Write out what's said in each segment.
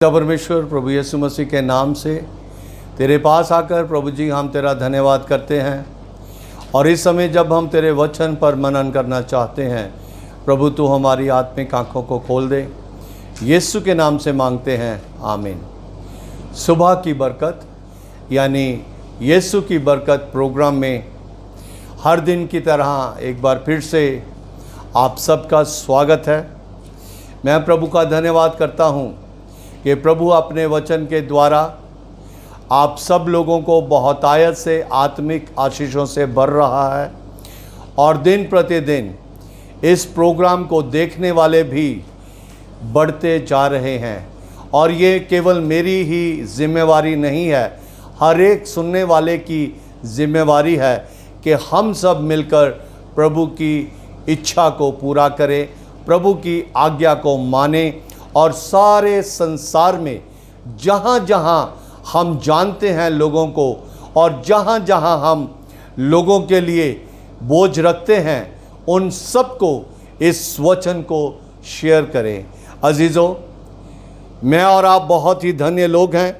पिता परमेश्वर प्रभु यीशु मसीह के नाम से तेरे पास आकर प्रभु जी हम तेरा धन्यवाद करते हैं। और इस समय जब हम तेरे वचन पर मनन करना चाहते हैं, प्रभु तू हमारी आत्मिक आँखों को खोल दे। यीशु के नाम से मांगते हैं, आमीन। सुबह की बरकत यानी यीशु की बरकत प्रोग्राम में हर दिन की तरह एक बार फिर से आप सबका स्वागत है। मैं प्रभु का धन्यवाद करता हूँ कि प्रभु अपने वचन के द्वारा आप सब लोगों को बहुतायत से आत्मिक आशीषों से भर रहा है और दिन प्रतिदिन इस प्रोग्राम को देखने वाले भी बढ़ते जा रहे हैं। और ये केवल मेरी ही जिम्मेवारी नहीं है, हर एक सुनने वाले की जिम्मेवारी है कि हम सब मिलकर प्रभु की इच्छा को पूरा करें, प्रभु की आज्ञा को माने और सारे संसार में जहाँ जहाँ हम जानते हैं लोगों को और जहाँ जहाँ हम लोगों के लिए बोझ रखते हैं, उन सबको इस वचन को शेयर करें। अजीज़ों, मैं और आप बहुत ही धन्य लोग हैं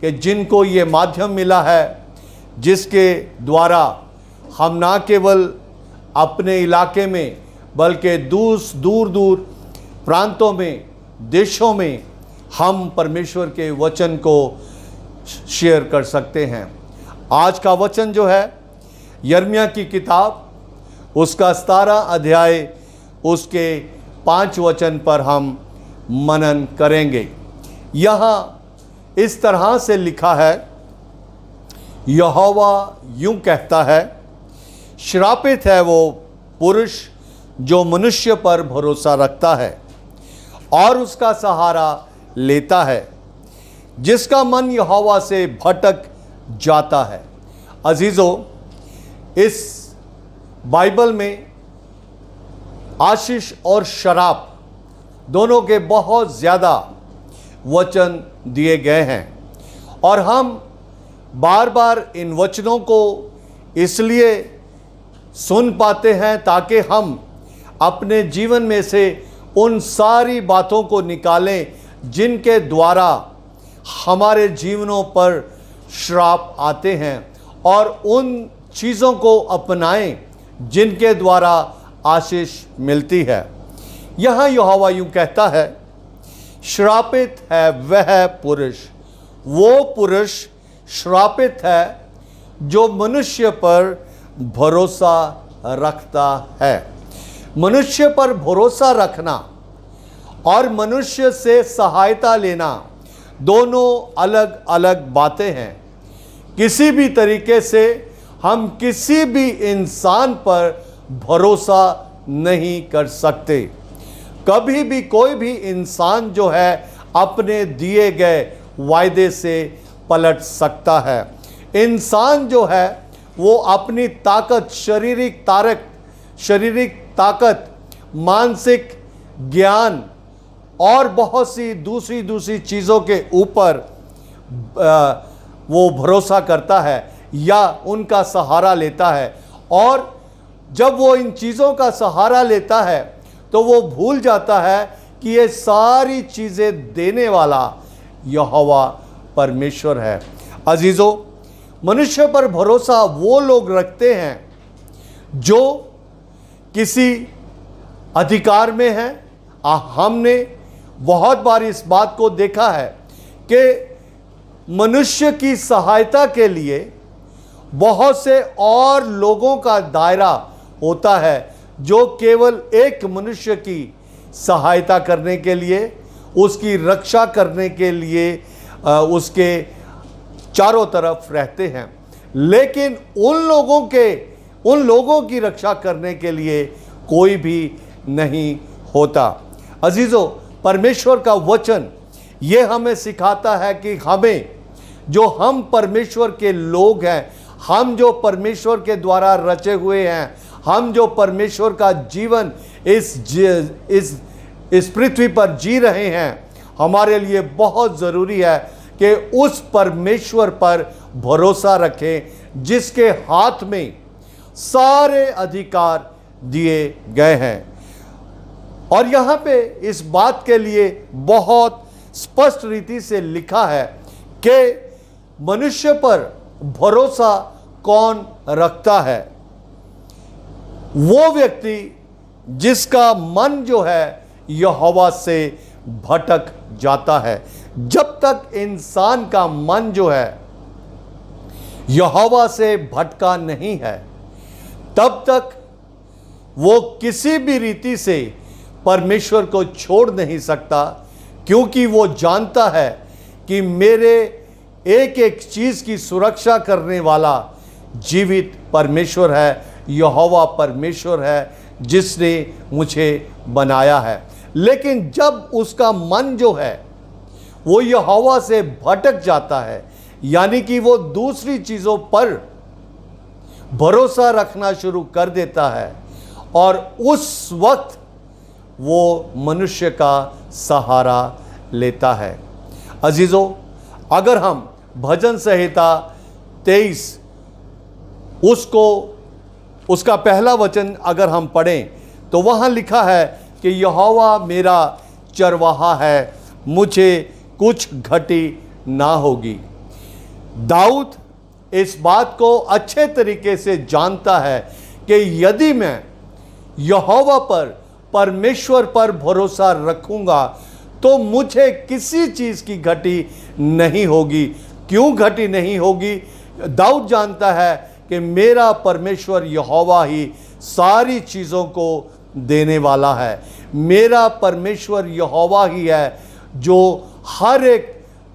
कि जिनको ये माध्यम मिला है, जिसके द्वारा हम ना केवल अपने इलाके में बल्कि दूर दूर प्रांतों में, देशों में हम परमेश्वर के वचन को शेयर कर सकते हैं। आज का वचन जो है यिर्मयाह की किताब, उसका 17 अध्याय, उसके 5 वचन पर हम मनन करेंगे। यहाँ इस तरह से लिखा है, यहोवा यूं कहता है, श्रापित है वो पुरुष जो मनुष्य पर भरोसा रखता है और उसका सहारा लेता है, जिसका मन यहोवा से भटक जाता है। अजीज़ों, इस बाइबल में आशीष और शराप दोनों के बहुत ज़्यादा वचन दिए गए हैं और हम बार बार इन वचनों को इसलिए सुन पाते हैं ताकि हम अपने जीवन में से उन सारी बातों को निकालें जिनके द्वारा हमारे जीवनों पर श्राप आते हैं और उन चीज़ों को अपनाएं जिनके द्वारा आशीष मिलती है। यहाँ यहोवा यूं कहता है, श्रापित है वह पुरुष, वो पुरुष श्रापित है जो मनुष्य पर भरोसा रखता है। मनुष्य पर भरोसा रखना और मनुष्य से सहायता लेना दोनों अलग अलग बातें हैं। किसी भी तरीके से हम किसी भी इंसान पर भरोसा नहीं कर सकते। कभी भी कोई भी इंसान जो है अपने दिए गए वायदे से पलट सकता है। इंसान जो है वो अपनी ताकत, शारीरिक ताकत, मानसिक ज्ञान और बहुत सी दूसरी चीज़ों के ऊपर वो भरोसा करता है या उनका सहारा लेता है। और जब वो इन चीज़ों का सहारा लेता है तो वो भूल जाता है कि ये सारी चीज़ें देने वाला यहोवा परमेश्वर है। अजीज़ों, मनुष्य पर भरोसा वो लोग रखते हैं जो किसी अधिकार में है। हमने बहुत बार इस बात को देखा है कि मनुष्य की सहायता के लिए बहुत से और लोगों का दायरा होता है जो केवल एक मनुष्य की सहायता करने के लिए, उसकी रक्षा करने के लिए उसके चारों तरफ रहते हैं। लेकिन उन लोगों की रक्षा करने के लिए कोई भी नहीं होता। अजीज़ों, परमेश्वर का वचन ये हमें सिखाता है कि हम परमेश्वर के लोग हैं, हम जो परमेश्वर के द्वारा रचे हुए हैं, हम जो परमेश्वर का जीवन इस पृथ्वी पर जी रहे हैं, हमारे लिए बहुत ज़रूरी है कि उस परमेश्वर पर भरोसा रखें जिसके हाथ में सारे अधिकार दिए गए हैं। और यहाँ पे इस बात के लिए बहुत स्पष्ट रीति से लिखा है कि मनुष्य पर भरोसा कौन रखता है? वो व्यक्ति जिसका मन जो है यहोवा से भटक जाता है। जब तक इंसान का मन जो है यहोवा से भटका नहीं है, तब तक वो किसी भी रीति से परमेश्वर को छोड़ नहीं सकता, क्योंकि वो जानता है कि मेरे एक एक चीज़ की सुरक्षा करने वाला जीवित परमेश्वर है, यहोवा परमेश्वर है जिसने मुझे बनाया है। लेकिन जब उसका मन जो है वो यहोवा से भटक जाता है, यानी कि वो दूसरी चीज़ों पर भरोसा रखना शुरू कर देता है, और उस वक्त वो मनुष्य का सहारा लेता है। अजीज़ों, अगर हम भजन संहिता 23 उसका पहला वचन अगर हम पढ़ें तो वहाँ लिखा है कि यहोवा मेरा चरवाहा है, मुझे कुछ घटी ना होगी। दाऊद इस बात को अच्छे तरीके से जानता है कि यदि मैं यहोवा पर, परमेश्वर पर भरोसा रखूंगा तो मुझे किसी चीज़ की घटी नहीं होगी। क्यों घटी नहीं होगी? दाऊद जानता है कि मेरा परमेश्वर यहोवा ही सारी चीज़ों को देने वाला है। मेरा परमेश्वर यहोवा ही है जो हर एक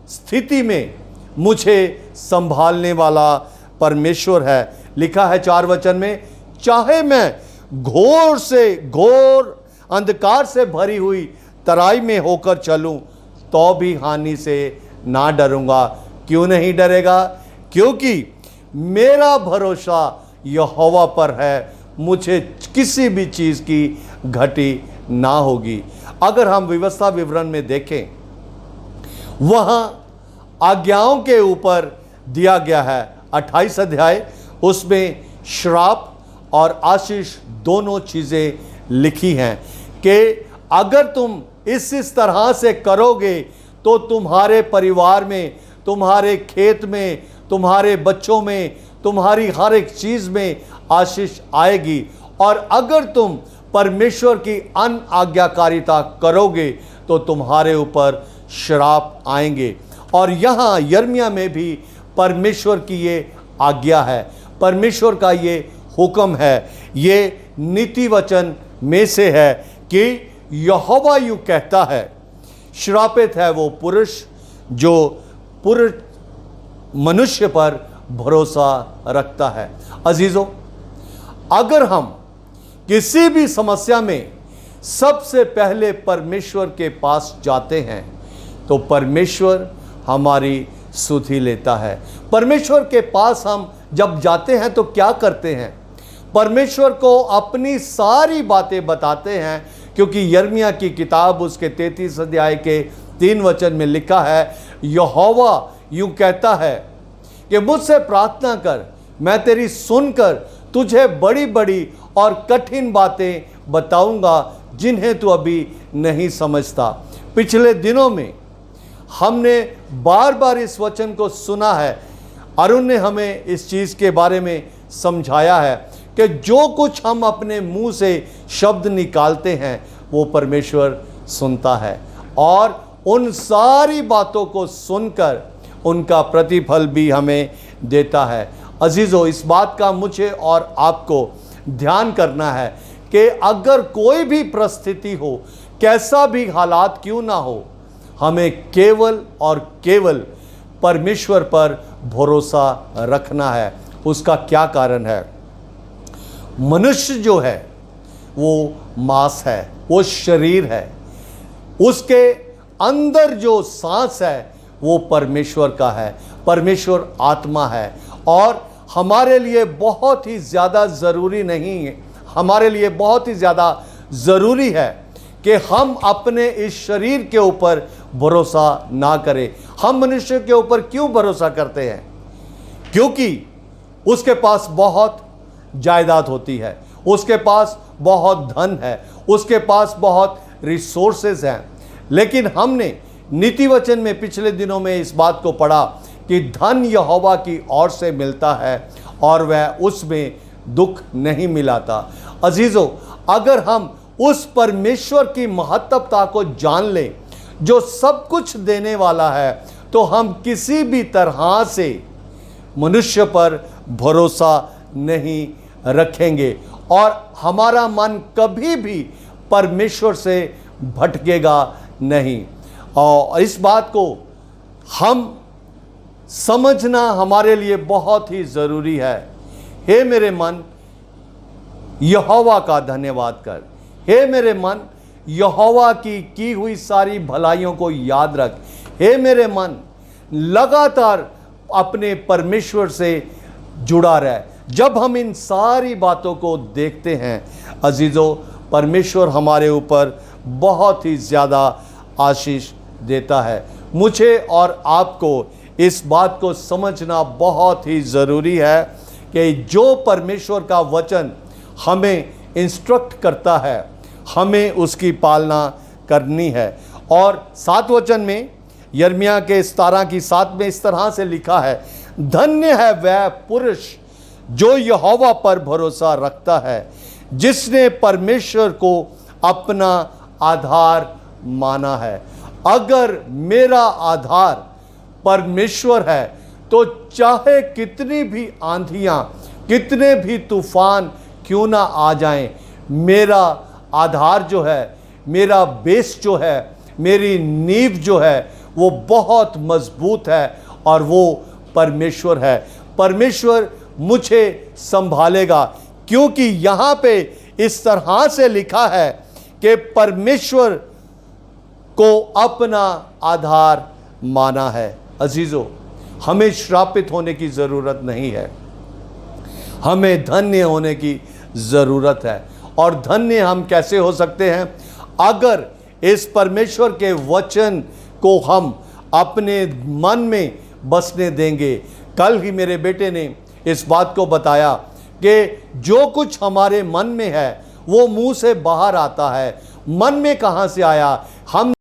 स्थिति में मुझे संभालने वाला परमेश्वर है। लिखा है 4 वचन में, चाहे मैं घोर अंधकार से भरी हुई तराई में होकर चलूं तो भी हानि से ना डरूंगा। क्यों नहीं डरेगा? क्योंकि मेरा भरोसा यहोवा पर है, मुझे किसी भी चीज़ की घटी ना होगी। अगर हम व्यवस्था विवरण में देखें, वहाँ आज्ञाओं के ऊपर दिया गया है 28 अध्याय, उसमें श्राप और आशीष दोनों चीज़ें लिखी हैं कि अगर तुम इस तरह से करोगे तो तुम्हारे परिवार में, तुम्हारे खेत में, तुम्हारे बच्चों में, तुम्हारी हर एक चीज़ में आशीष आएगी। और अगर तुम परमेश्वर की अनआज्ञाकारिता करोगे तो तुम्हारे ऊपर श्राप आएंगे। और यहाँ यिर्मयाह में भी परमेश्वर की ये आज्ञा है, परमेश्वर का ये हुक्म है, ये नीति वचन में से है कि यहोवा यूँ कहता है, श्रापित है वो पुरुष जो पुरुष मनुष्य पर भरोसा रखता है। अजीज़ों, अगर हम किसी भी समस्या में सबसे पहले परमेश्वर के पास जाते हैं तो परमेश्वर हमारी सुधि लेता है। परमेश्वर के पास हम जब जाते हैं तो क्या करते हैं? परमेश्वर को अपनी सारी बातें बताते हैं, क्योंकि यिर्मयाह की किताब उसके 33 अध्याय के 3 वचन में लिखा है, यहोवा यूँ कहता है कि मुझसे प्रार्थना कर, मैं तेरी सुनकर तुझे बड़ी बड़ी और कठिन बातें बताऊंगा जिन्हें तू अभी नहीं समझता। पिछले दिनों में हमने बार बार इस वचन को सुना है। अरुण ने हमें इस चीज़ के बारे में समझाया है कि जो कुछ हम अपने मुंह से शब्द निकालते हैं वो परमेश्वर सुनता है, और उन सारी बातों को सुनकर उनका प्रतिफल भी हमें देता है। अजीज़ों, इस बात का मुझे और आपको ध्यान करना है कि अगर कोई भी परिस्थिति हो, कैसा भी हालात क्यों ना हो, हमें केवल और केवल परमेश्वर पर भरोसा रखना है। उसका क्या कारण है? मनुष्य जो है वो मांस है, वो शरीर है, उसके अंदर जो सांस है वो परमेश्वर का है, परमेश्वर आत्मा है। और हमारे लिए बहुत ही ज़्यादा ज़रूरी नहीं है, हमारे लिए बहुत ही ज़्यादा ज़रूरी है कि हम अपने इस शरीर के ऊपर भरोसा ना करें। हम मनुष्य के ऊपर क्यों भरोसा करते हैं? क्योंकि उसके पास बहुत जायदाद होती है, उसके पास बहुत धन है, उसके पास बहुत रिसोर्सेज हैं। लेकिन हमने नीति वचन में पिछले दिनों में इस बात को पढ़ा कि धन यहोवा की ओर से मिलता है और वह उसमें दुख नहीं मिलाता। अजीजों, अगर हम उस परमेश्वर की महत्वता को जान लें जो सब कुछ देने वाला है, तो हम किसी भी तरह से मनुष्य पर भरोसा नहीं रखेंगे और हमारा मन कभी भी परमेश्वर से भटकेगा नहीं। और इस बात को हम समझना हमारे लिए बहुत ही ज़रूरी है। हे मेरे मन, यहोवा का धन्यवाद कर। हे मेरे मन, यहोवा की हुई सारी भलाइयों को याद रख। हे मेरे मन, लगातार अपने परमेश्वर से जुड़ा रह। जब हम इन सारी बातों को देखते हैं अजीज़ों, परमेश्वर हमारे ऊपर बहुत ही ज़्यादा आशीष देता है। मुझे और आपको इस बात को समझना बहुत ही ज़रूरी है कि जो परमेश्वर का वचन हमें इंस्ट्रक्ट करता है, हमें उसकी पालना करनी है। और 7 वचन में, यिर्मयाह के 17:7 में इस तरह से लिखा है, धन्य है वह पुरुष जो यहोवा पर भरोसा रखता है, जिसने परमेश्वर को अपना आधार माना है। अगर मेरा आधार परमेश्वर है तो चाहे कितनी भी आंधियां, कितने भी तूफान क्यों ना आ जाएं, मेरा आधार जो है, मेरा बेस जो है, मेरी नींव जो है, वो बहुत मजबूत है और वो परमेश्वर है। परमेश्वर मुझे संभालेगा, क्योंकि यहाँ पे इस तरह से लिखा है कि परमेश्वर को अपना आधार माना है। अजीजों, हमें श्रापित होने की ज़रूरत नहीं है, हमें धन्य होने की ज़रूरत है। और धन्य हम कैसे हो सकते हैं? अगर इस परमेश्वर के वचन को हम अपने मन में बसने देंगे। कल ही मेरे बेटे ने इस बात को बताया कि जो कुछ हमारे मन में है वो मुंह से बाहर आता है। मन में कहाँ से आया? हम